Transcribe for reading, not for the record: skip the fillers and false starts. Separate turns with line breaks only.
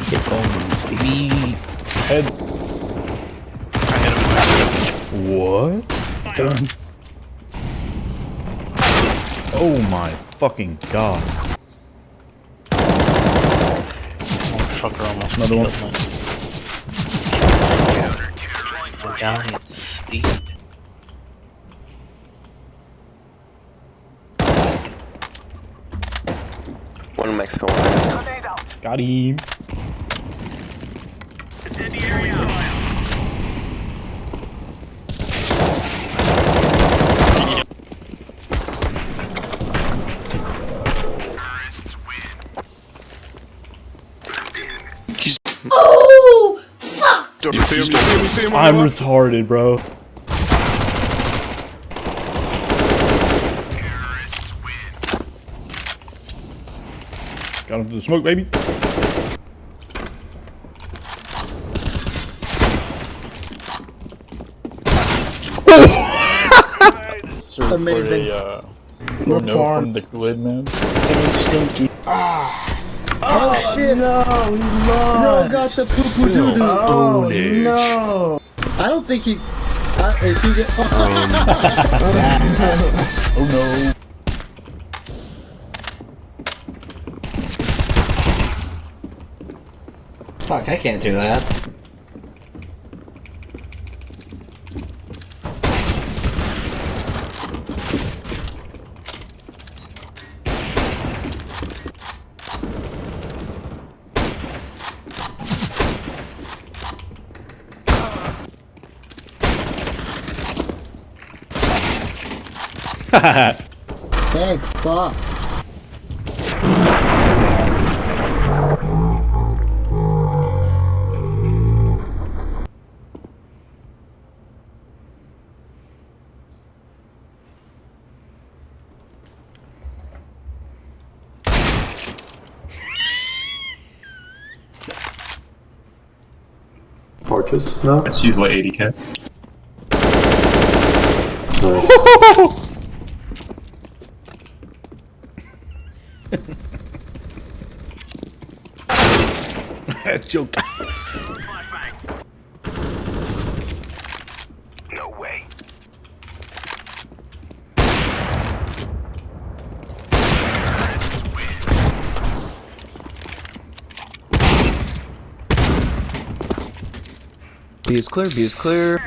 Hit bones, baby.
Head.
I hit him in
What?
Done.
Oh my fucking god.
Fucker almost
Another one.
killed me. The giant steed.
One in Mexico.
Got him.
Oh, fuck!
You see him?
I'm retarded, bro. Got him through the smoke, baby.
Amazing.
No from the lid, man.
Stinky. Oh shit!
No, he lost.
Bro got the poo poo doo doo.
Oh no.
I don't think he. Is he get?
Oh no.
Fuck, I can't do that.
Thank fuck.
Torches? No?
She's like 80k.
Joke.
No way.
B is clear, B is clear.